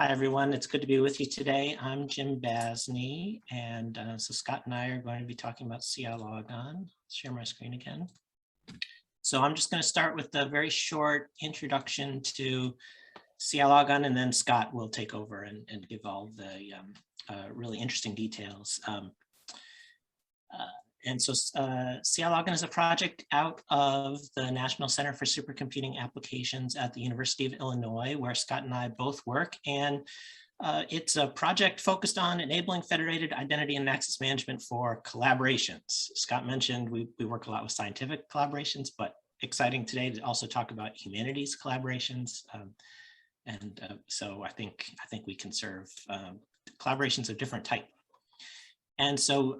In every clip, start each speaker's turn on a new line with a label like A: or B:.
A: Hi, everyone. It's good to be with you today. I'm Jim Basney, and so Scott and I are going to be talking about CILogon. Share my screen again. So I'm just going to start with a very short introduction to CILogon, and then Scott will take over and give all the really interesting details. CILogon is a project out of the National Center for Supercomputing Applications at the University of Illinois, where Scott and I both work. And it's a project focused on enabling federated identity and access management for collaborations. Scott mentioned we work a lot with scientific collaborations, but exciting today to also talk about humanities collaborations. So I think we can serve collaborations of different type. And so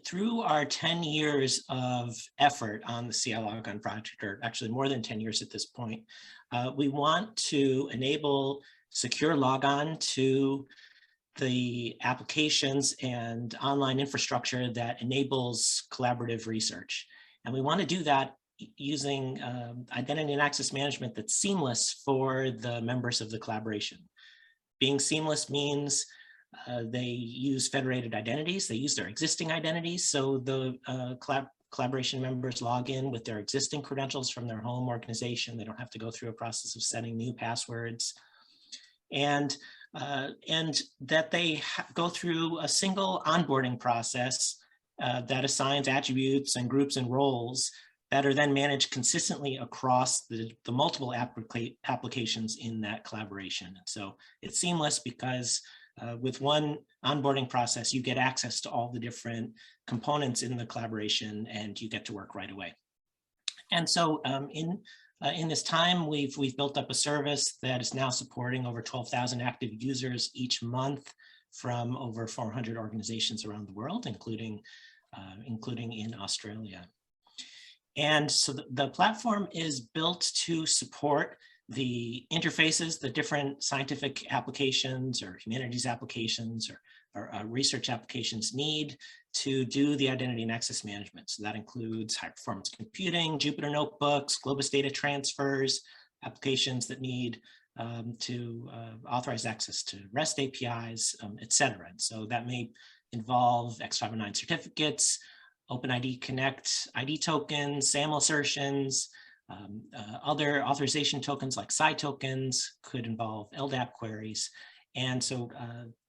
A: through our 10 years of effort on the CILogon project, or actually more than 10 years at this point, we want to enable secure logon to the applications and online infrastructure that enables collaborative research. And we want to do that using identity and access management that's seamless for the members of the collaboration. Being seamless means they use federated identities. They use their existing identities. So the collaboration members log in with their existing credentials from their home organization. They don't have to go through a process of setting new passwords. And that they go through a single onboarding process that assigns attributes and groups and roles that are then managed consistently across the multiple applications in that collaboration. And so it's seamless because with one onboarding process, you get access to all the different components in the collaboration and you get to work right away. And so in this time, we've built up a service that is now supporting over 12,000 active users each month from over 400 organizations around the world, including in Australia. And so the platform is built to support the interfaces, the different scientific applications or humanities applications or research applications need to do the identity and access management. So that includes high performance computing, Jupyter notebooks, Globus data transfers, applications that need to authorize access to REST APIs, et cetera. And so that may involve X509 certificates, OpenID Connect ID tokens, SAML assertions, other authorization tokens like PSI tokens, could involve LDAP queries. And so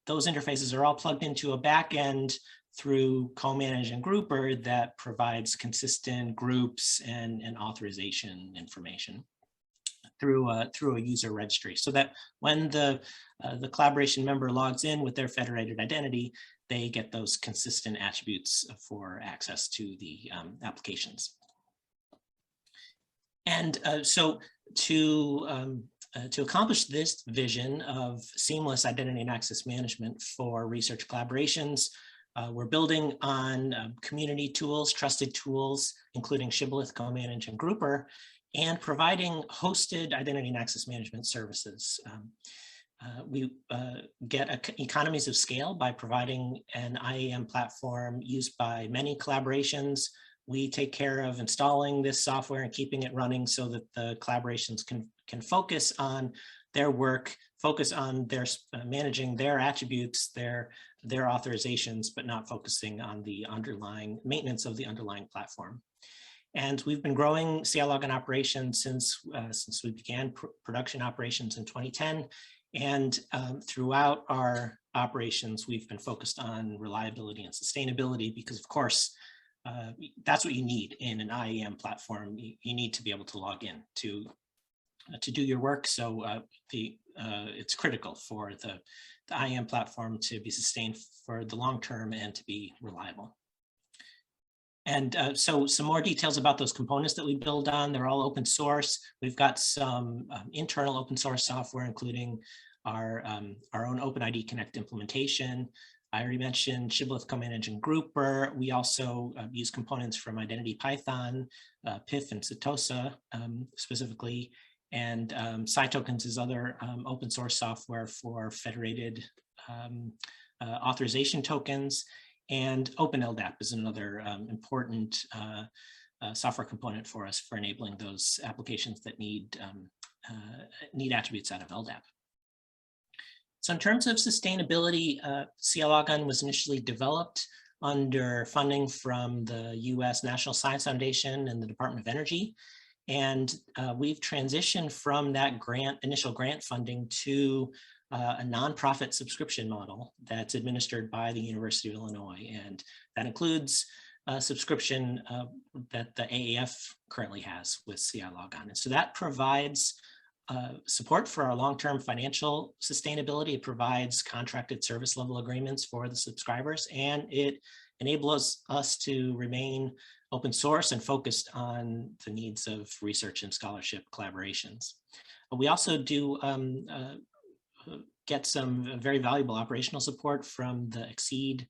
A: those interfaces are all plugged into a backend through co-manage and grouper that provides consistent groups and authorization information through a user registry, so that when the collaboration member logs in with their federated identity, they get those consistent attributes for access to the applications. And so to accomplish this vision of seamless identity and access management for research collaborations, we're building on community tools, trusted tools, including Shibboleth, CoManage, and Grouper, and providing hosted identity and access management services. We get economies of scale by providing an IAM platform used by many collaborations. We take care of installing this software and keeping it running so that the collaborations can focus on their work, focus on their managing their attributes, their authorizations, but not focusing on the underlying maintenance of the underlying platform. And we've been growing CILogon operations since we began production operations in 2010. And throughout our operations, we've been focused on reliability and sustainability because, of course, that's what you need in an IAM platform. You need to be able to log in to do your work. So it's critical for the IAM platform to be sustained for the long term and to be reliable. And so some more details about those components that we build on. They're all open source. We've got some internal open source software, including our own OpenID Connect implementation. I already mentioned Shibboleth, CoManage, and Grouper. We also use components from Identity Python, PIF, and Setosa specifically. And PSI tokens is other open source software for federated authorization tokens. And OpenLDAP is another important software component for us for enabling those applications that need attributes out of LDAP. So in terms of sustainability, CILogon was initially developed under funding from the US National Science Foundation and the Department of Energy. And we've transitioned from that initial grant funding to a nonprofit subscription model that's administered by the University of Illinois. And that includes a subscription that the AAF currently has with CILogon. And so that provides support for our long-term financial sustainability. It provides contracted service level agreements for the subscribers, and it enables us to remain open source and focused on the needs of research and scholarship collaborations. We also do get some very valuable operational support from the Exceed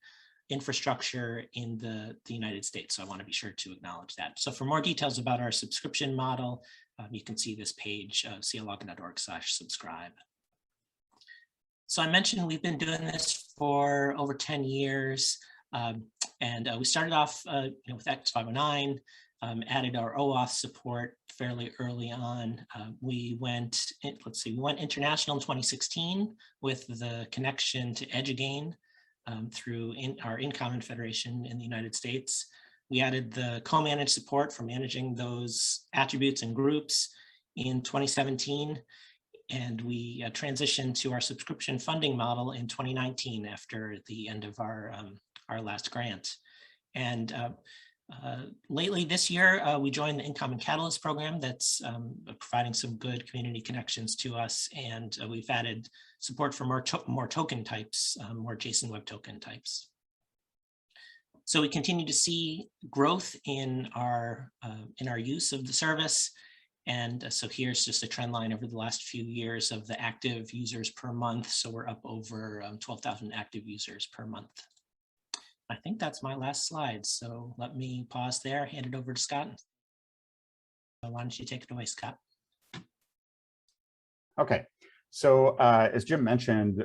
A: infrastructure in the United States. So I want to be sure to acknowledge that. So for more details about our subscription model, you can see this page, cilogon.org/subscribe. So I mentioned we've been doing this for over 10 years. And we started off with X509, added our OAuth support fairly early on. We went international in 2016 with the connection to EduGain through our in-common federation in the United States. We added the co-managed support for managing those attributes and groups in 2017. And we transitioned to our subscription funding model in 2019 after the end of our last grant. And lately this year, we joined the In-Common Catalyst program that's providing some good community connections to us. And we've added support for more token types, more JSON Web Token types. So we continue to see growth in our use of the service. And so here's just a trend line over the last few years of the active users per month. So we're up over 12,000 active users per month. I think that's my last slide. So let me pause there, hand it over to Scott. Why don't you take it away, Scott?
B: Okay. So as Jim mentioned,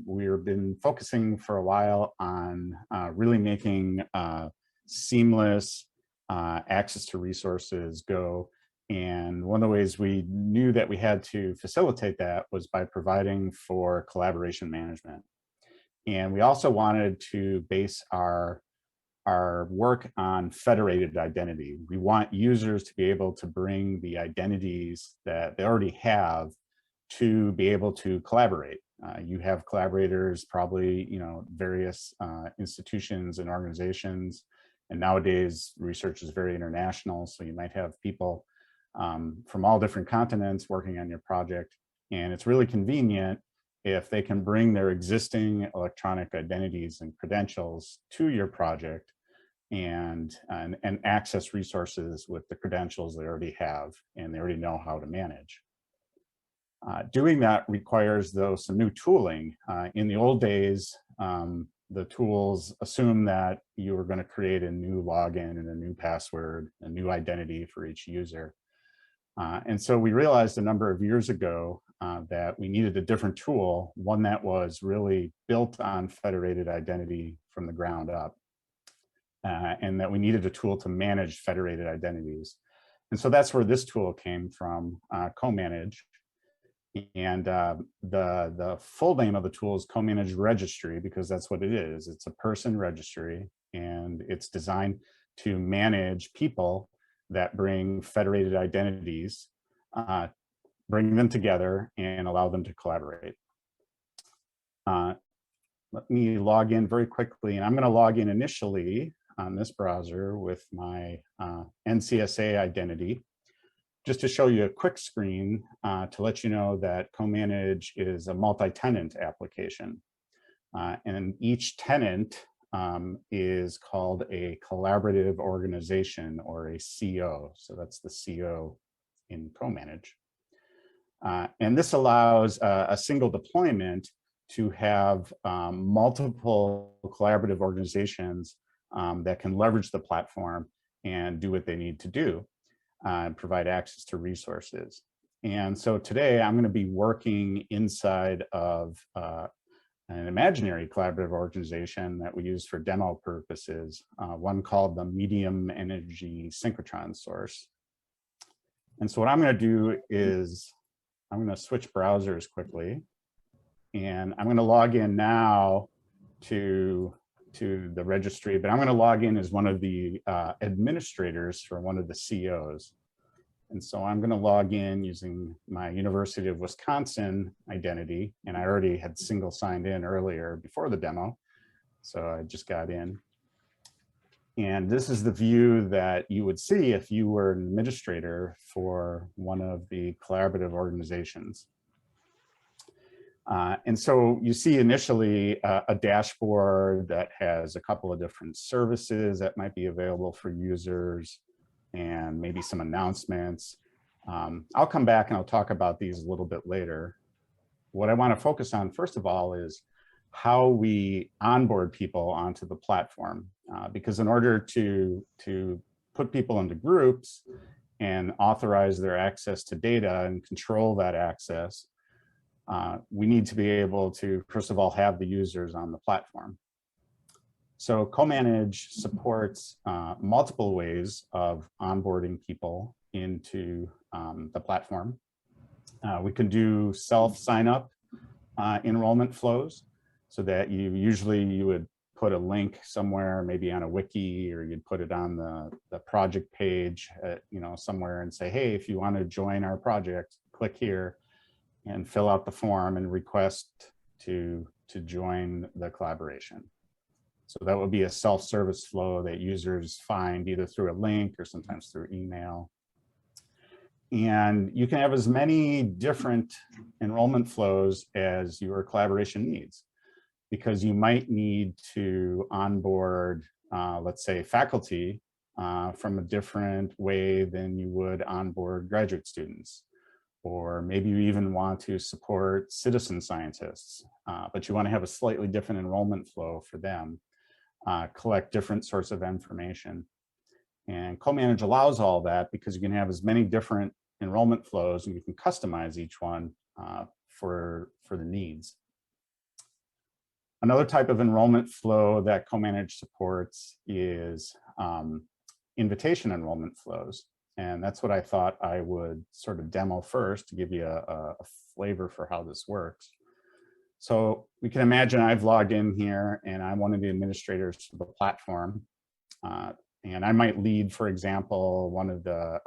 B: we've been focusing for a while on really making seamless access to resources go. And one of the ways we knew that we had to facilitate that was by providing for collaboration management. And we also wanted to base our work on federated identity. We want users to be able to bring the identities that they already have to be able to collaborate. You have collaborators, probably, various institutions and organizations. And nowadays, research is very international. So you might have people from all different continents working on your project. And it's really convenient if they can bring their existing electronic identities and credentials to your project and access resources with the credentials they already have and they already know how to manage. Doing that requires, though, some new tooling. In the old days, the tools assume that you were going to create a new login and a new password, a new identity for each user. And so we realized a number of years ago that we needed a different tool, one that was really built on federated identity from the ground up, and that we needed a tool to manage federated identities. And so that's where this tool came from, co-manage. And the full name of the tool is co-manage registry, because that's what it is. It's a person registry, and it's designed to manage people that bring federated identities, bring them together and allow them to collaborate. Let me log in very quickly, and I'm going to log in initially on this browser with my NCSA identity, just to show you a quick screen to let you know that co-manage is a multi-tenant application. And each tenant is called a collaborative organization, or a CO. So that's the CO in co-manage. And this allows a single deployment to have multiple collaborative organizations that can leverage the platform and do what they need to do, and provide access to resources. And so today I'm going to be working inside of an imaginary collaborative organization that we use for demo purposes, one called the Medium Energy Synchrotron Source. And so what I'm going to do is I'm going to switch browsers quickly. and I'm going to log in now to the registry, but I'm going to log in as one of the administrators for one of the COs. And so I'm going to log in using my University of Wisconsin identity, and I already had single signed in earlier before the demo. So I just got in. And this is the view that you would see if you were an administrator for one of the collaborative organizations. And so you see initially a dashboard that has a couple of different services that might be available for users and maybe some announcements. I'll come back and I'll talk about these a little bit later. What I want to focus on first of all is how we onboard people onto the platform, because in order to put people into groups and authorize their access to data and control that access, we need to be able to, first of all, have the users on the platform. So CoManage supports multiple ways of onboarding people into the platform. We can do self-sign-up enrollment flows, so that you would put a link somewhere, maybe on a wiki, or you'd put it on the project page, somewhere, and say, hey, if you want to join our project, click here and fill out the form and request to join the collaboration. So that would be a self-service flow that users find either through a link or sometimes through email. And you can have as many different enrollment flows as your collaboration needs, because you might need to onboard, let's say, faculty from a different way than you would onboard graduate students. Or maybe you even want to support citizen scientists, but you want to have a slightly different enrollment flow for them, collect different sorts of information. And CoManage allows all that because you can have as many different enrollment flows and you can customize each one for the needs. Another type of enrollment flow that CoManage supports is invitation enrollment flows. And that's what I thought I would sort of demo first to give you a flavor for how this works. So we can imagine I've logged in here and I'm one of the administrators for the platform. And I might lead, for example, one of the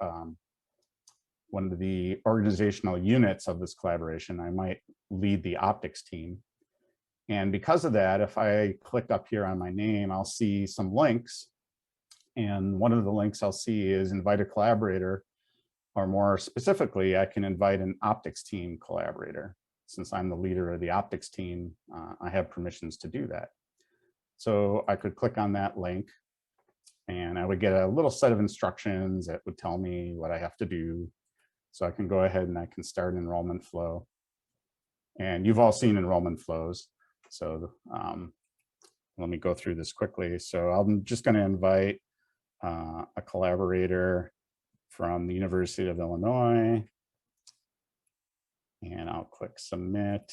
B: organizational units of this collaboration. I might lead the optics team. And because of that, if I click up here on my name, I'll see some links. And one of the links I'll see is invite a collaborator, or more specifically, I can invite an optics team collaborator. Since I'm the leader of the optics team, I have permissions to do that. So I could click on that link and I would get a little set of instructions that would tell me what I have to do. So I can go ahead and I can start an enrollment flow. And you've all seen enrollment flows. So let me go through this quickly. So I'm just going to invite a collaborator from the University of Illinois, and I'll click submit.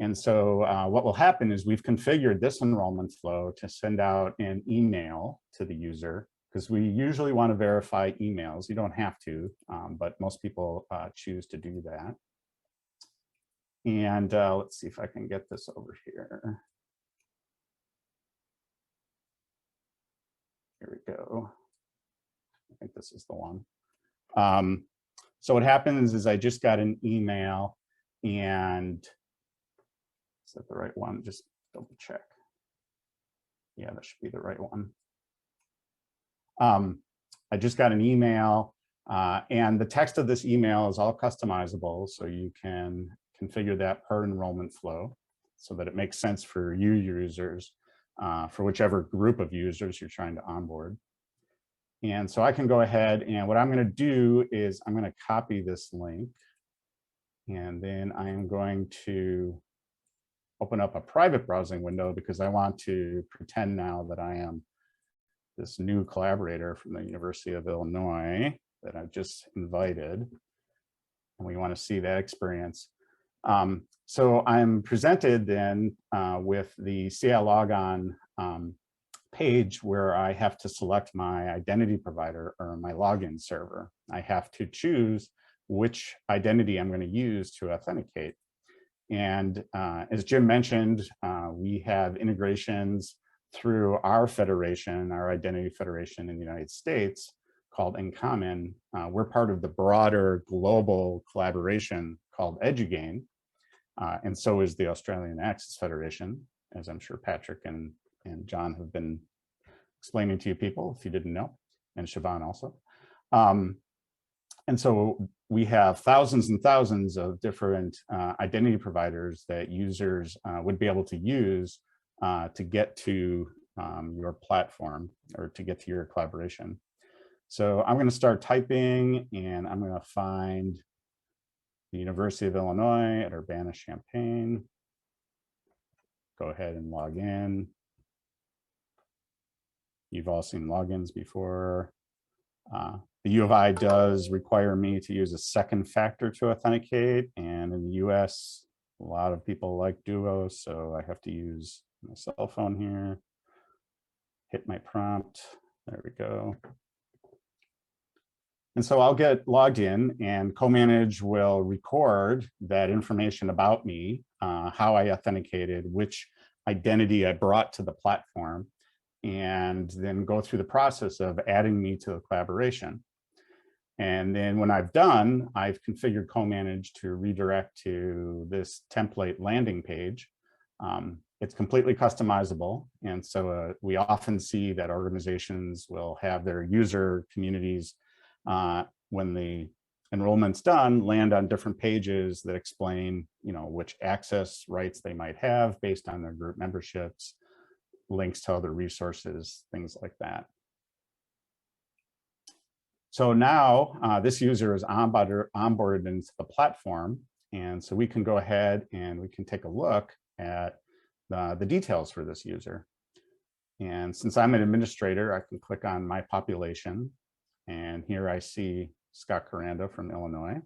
B: And so what will happen is we've configured this enrollment flow to send out an email to the user, because we usually want to verify emails. You don't have to, but most people choose to do that. And let's see if I can get this over here. Here we go. I think this is the one. So what happens is I just got an email, and is that the right one? Just double check. Yeah, that should be the right one. I just got an email, and the text of this email is all customizable, so you can configure that per enrollment flow so that it makes sense for you users, for whichever group of users you're trying to onboard. And so I can go ahead, and what I'm going to do is I'm going to copy this link, and then I am going to open up a private browsing window because I want to pretend now that I am this new collaborator from the University of Illinois that I've just invited, and we want to see that experience. So I'm presented then with the CILogon page where I have to select my identity provider or my login server. I have to choose which identity I'm going to use to authenticate. And as Jim mentioned, we have integrations through our federation, our identity federation in the United States called InCommon. We're part of the broader global collaboration called EduGain, and so is the Australian Access Federation, as I'm sure Patrick and John have been explaining to you people, if you didn't know, and Siobhan also. And so we have thousands and thousands of different identity providers that users would be able to use to get to your platform or to get to your collaboration. So I'm going to start typing, and I'm going to find the University of Illinois at Urbana-Champaign. Go ahead and log in. You've all seen logins before. The U of I does require me to use a second factor to authenticate, and in the US, a lot of people like Duo, so I have to use my cell phone here. Hit my prompt. There we go. And so I'll get logged in, and CoManage will record that information about me, how I authenticated, which identity I brought to the platform, and then go through the process of adding me to the collaboration. And then when I've done, I've configured CoManage to redirect to this template landing page. It's completely customizable. And so we often see that organizations will have their user communities when the enrollment's done, land on different pages that explain, which access rights they might have based on their group memberships, links to other resources, things like that. So now this user is onboarded into the platform. And so we can go ahead and we can take a look at the details for this user. And since I'm an administrator, I can click on my population. And here I see Scott Caranda from Illinois.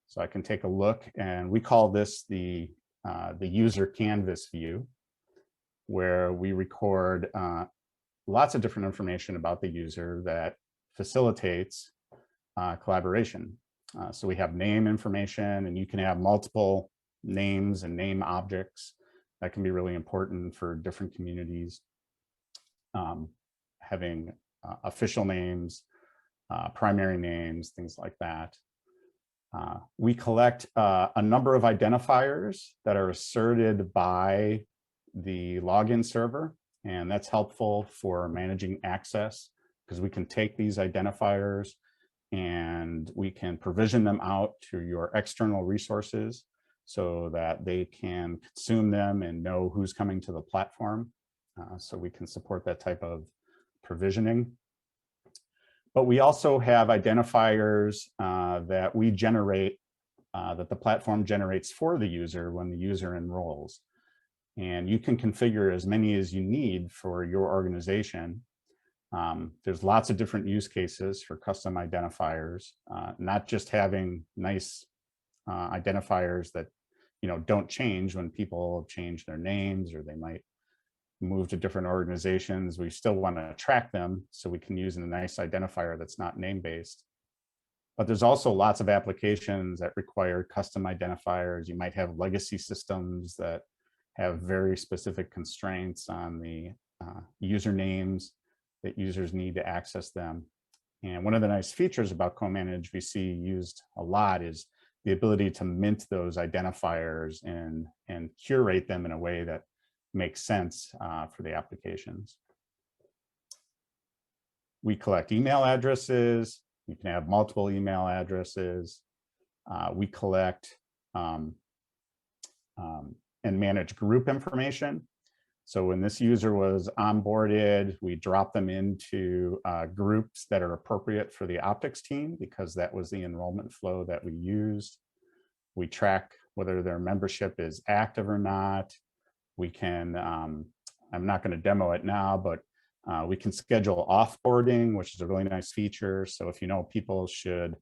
B: So I can take a look, and we call this the user canvas view, where we record lots of different information about the user that facilitates collaboration. So we have name information, and you can have multiple names and name objects. That can be really important for different communities. Having official names, primary names, things like that. We collect a number of identifiers that are asserted by the login server, and that's helpful for managing access, because we can take these identifiers and we can provision them out to your external resources so that they can consume them and know who's coming to the platform. So we can support that type of provisioning. But we also have identifiers that we generate, that the platform generates for the user when the user enrolls. And you can configure as many as you need for your organization. There's lots of different use cases for custom identifiers, not just having nice identifiers that don't change when people change their names or they might move to different organizations. We still want to track them, so we can use a nice identifier that's not name-based. But there's also lots of applications that require custom identifiers. You might have legacy systems that have very specific constraints on the usernames that users need to access them. And one of the nice features about CoManage we see used a lot is the ability to mint those identifiers and curate them in a way that makes sense for the applications. We collect email addresses. You can have multiple email addresses. We collect and manage group information. So when this user was onboarded, we drop them into groups that are appropriate for the optics team, because that was the enrollment flow that we used. We track whether their membership is active or not. We can, I'm not going to demo it now, but we can schedule offboarding, which is a really nice feature. So if people should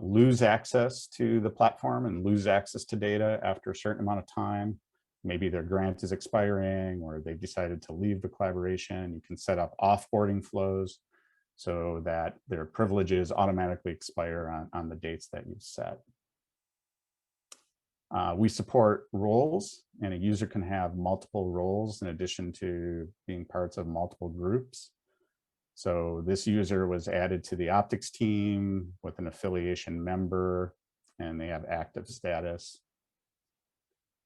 B: lose access to the platform and lose access to data after a certain amount of time, maybe their grant is expiring or they've decided to leave the collaboration, you can set up offboarding flows so that their privileges automatically expire on the dates that you've set. We support roles, and a user can have multiple roles in addition to being parts of multiple groups. So this user was added to the optics team with an affiliation member, and they have active status.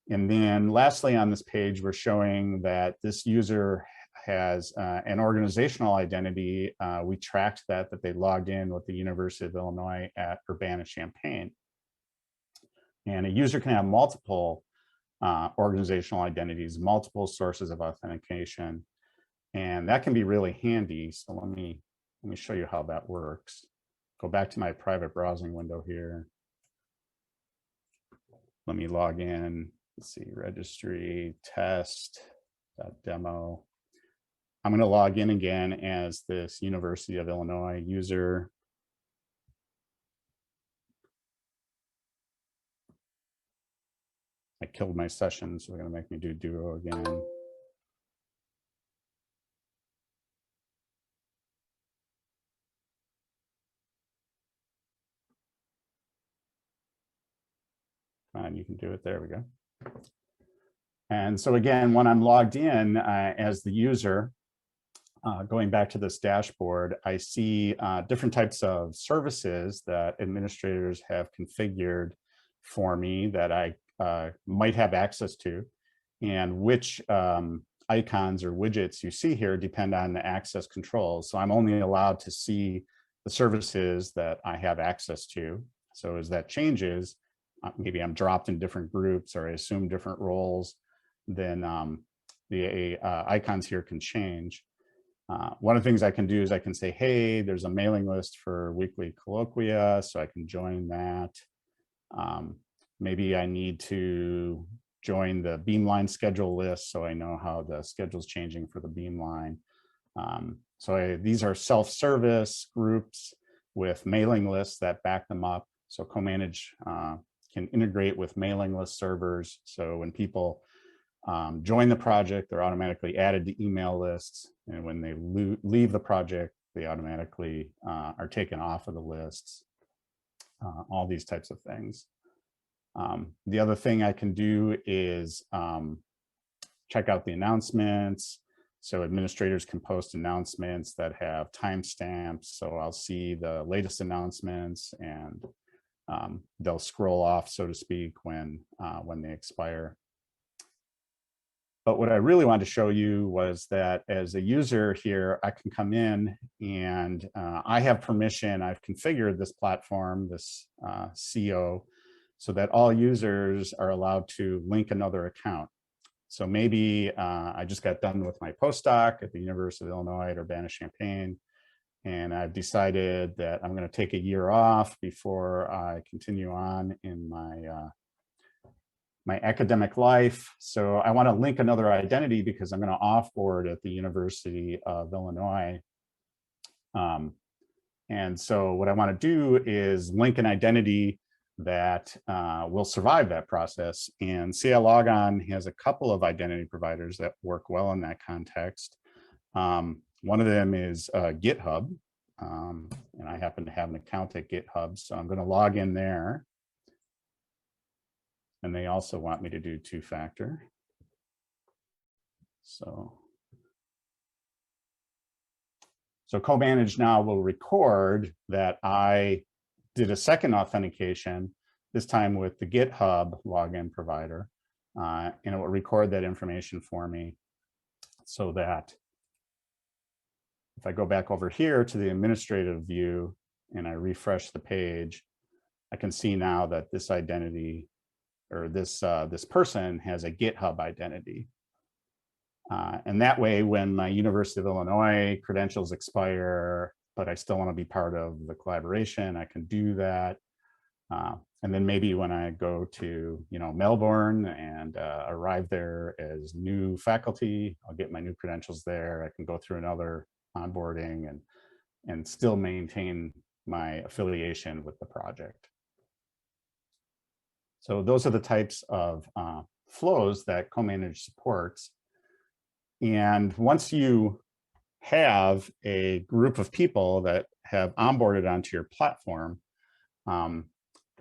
B: And then lastly on this page, we're showing that this user has an organizational identity. We tracked that they logged in with the University of Illinois at Urbana-Champaign. And a user can have multiple organizational identities, multiple sources of authentication, and that can be really handy. So let me show you how that works. Go back to my private browsing window here. Let me log in. Let's see, registry, test.demo. I'm going to log in again as this University of Illinois user. I killed my session, so they're going to make me do Duo again. And you can do it. There we go. And so again, when I'm logged in as the user, going back to this dashboard, I see different types of services that administrators have configured for me that I might have access to, and which icons or widgets you see here depend on the access controls. So I'm only allowed to see the services that I have access to. So as that changes, maybe I'm dropped in different groups or I assume different roles, then the icons here can change. One of the things I can do is I can say, hey, there's a mailing list for weekly colloquia, so I can join that. Maybe I need to join the Beamline schedule list so I know how the schedule is changing for the Beamline. These are self-service groups with mailing lists that back them up. So CoManage can integrate with mailing list servers. So when people join the project, they're automatically added to email lists. And when they leave the project, they automatically are taken off of the lists, all these types of things. The other thing I can do is check out the announcements. So administrators can post announcements that have timestamps. So I'll see the latest announcements, and they'll scroll off, so to speak, when they expire. But what I really wanted to show you was that as a user here, I can come in and I have permission. I've configured this platform, this CO, so that all users are allowed to link another account. So maybe I just got done with my postdoc at the University of Illinois at Urbana-Champaign, and I've decided that I'm going to take a year off before I continue on in my academic life. So I want to link another identity because I'm going to offboard at the University of Illinois. And so what I want to do is link an identity that will survive that process. And CILogon has a couple of identity providers that work well in that context. One of them is GitHub, and I happen to have an account at GitHub, so I'm going to log in there. And they also want me to do two-factor. So CoManage now will record that I did a second authentication, this time with the GitHub login provider, and it will record that information for me so that if I go back over here to the administrative view and I refresh the page, I can see now that this identity, or this person, has a GitHub identity. And that way, when my University of Illinois credentials expire, but I still want to be part of the collaboration, I can do that. And then maybe when I go to Melbourne and arrive there as new faculty, I'll get my new credentials there. I can go through another onboarding and still maintain my affiliation with the project. So those are the types of flows that CoManage supports. And once you have a group of people that have onboarded onto your platform,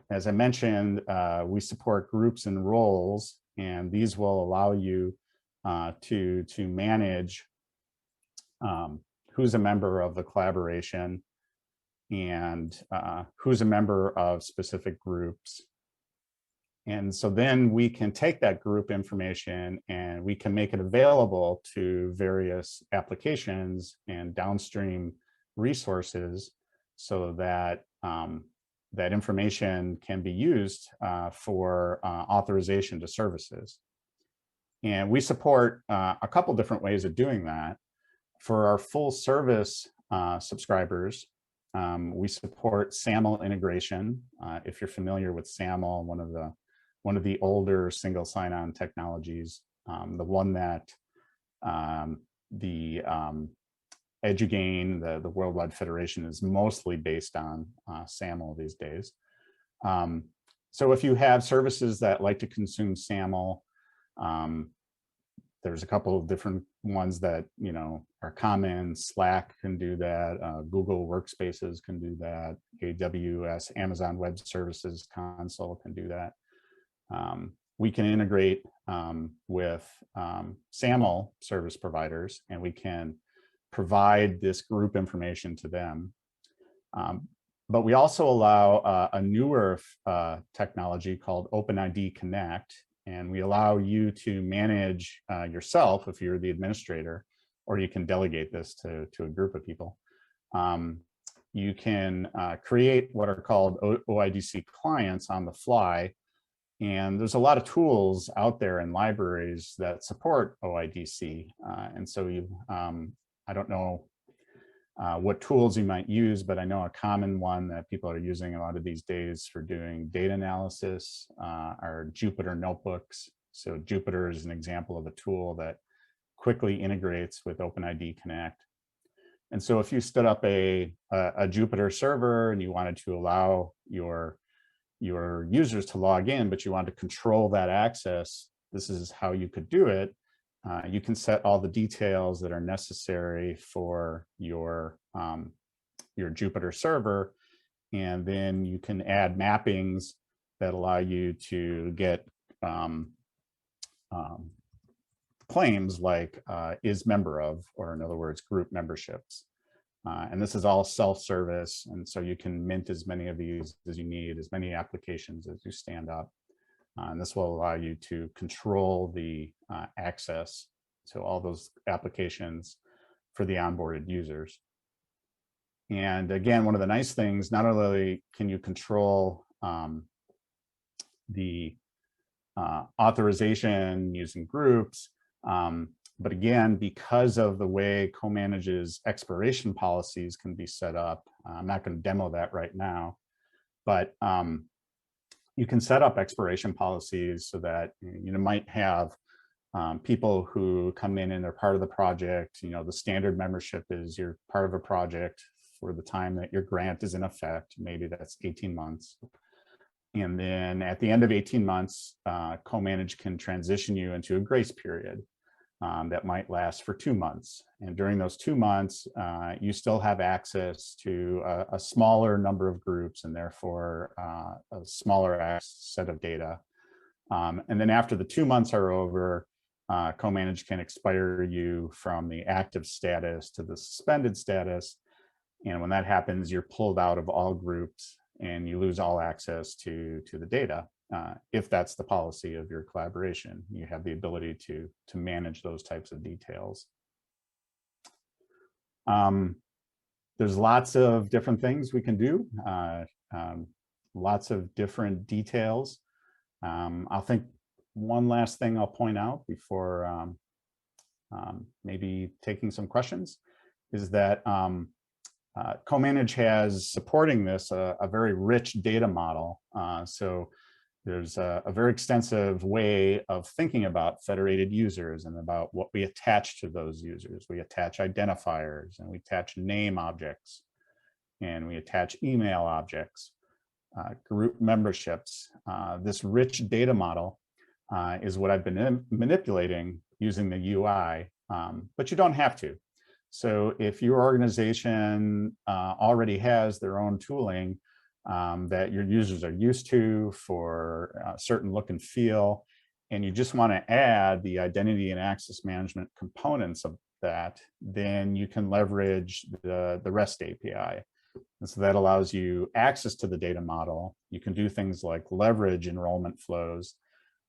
B: as I mentioned, we support groups and roles, and these will allow you to manage who's a member of the collaboration and who's a member of specific groups. And so then we can take that group information and we can make it available to various applications and downstream resources so that that information can be used for authorization to services. And we support a couple different ways of doing that. For our full service subscribers, we support Saml Integration. If you're familiar with Saml, one of the older single sign-on technologies, the one that the EduGain, the Worldwide Federation, is mostly based on SAML these days. So if you have services that like to consume SAML, there's a couple of different ones that are common. Slack can do that. Google Workspaces can do that. AWS, Amazon Web Services Console can do that. We can integrate with SAML service providers, and we can provide this group information to them. But we also allow a newer technology called OpenID Connect, and we allow you to manage yourself if you're the administrator, or you can delegate this to a group of people. You can create what are called OIDC clients on the fly. And there's a lot of tools out there in libraries that support OIDC. And so I don't know what tools you might use, but I know a common one that people are using a lot of these days for doing data analysis are Jupyter notebooks. So Jupyter is an example of a tool that quickly integrates with OpenID Connect. And so if you stood up a Jupyter server and you wanted to allow your users to log in, but you want to control that access, this is how you could do it. You can set all the details that are necessary for your Jupyter server, and then you can add mappings that allow you to get claims like is member of, or in other words, group memberships. And this is all self-service, and so you can mint as many of these as you need, as many applications as you stand up. And this will allow you to control the access to all those applications for the onboarded users. And again, one of the nice things, not only can you control the authorization using groups, but again, because of the way co-manage's expiration policies can be set up, I'm not going to demo that right now, but you can set up expiration policies so that you might have people who come in and they're part of the project. The standard membership is you're part of a project for the time that your grant is in effect. Maybe that's 18 months. And then at the end of 18 months, co-manage can transition you into a grace period. That might last for 2 months. And during those 2 months, you still have access to a smaller number of groups and therefore a smaller set of data. And then after the 2 months are over, co-manage can expire you from the active status to the suspended status. And when that happens, you're pulled out of all groups and you lose all access to the data. If that's the policy of your collaboration, you have the ability to manage those types of details. There's lots of different things we can do, lots of different details. I think one last thing I'll point out before maybe taking some questions is that co-manage has supporting this a very rich data model. So there's a very extensive way of thinking about federated users and about what we attach to those users. We attach identifiers and we attach name objects and we attach email objects, group memberships. This rich data model is what I've been manipulating using the UI, but you don't have to. So if your organization already has their own tooling that your users are used to for a certain look and feel, and you just want to add the identity and access management components of that, then you can leverage the REST API. And so that allows you access to the data model. You can do things like leverage enrollment flows,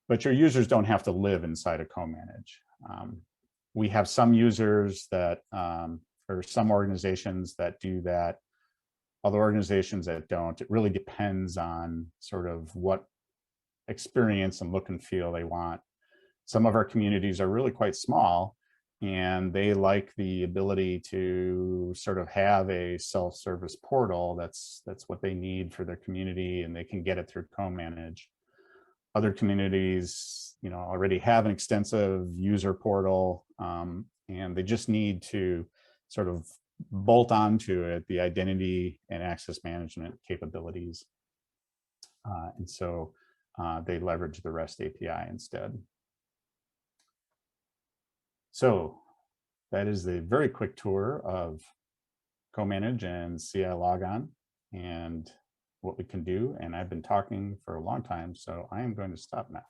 B: but your users don't have to live inside a co-manage. We have some users that, or some organizations that do that, other organizations that don't. It really depends on sort of what experience and look and feel they want. Some of our communities are really quite small, and they like the ability to sort of have a self-service portal. That's what they need for their community, and they can get it through co-manage. Other communities, already have an extensive user portal, and they just need to sort of bolt onto it the identity and access management capabilities. And so they leverage the REST API instead. So that is a very quick tour of CoManage and CILogon and what we can do. And I've been talking for a long time, so I am going to stop now.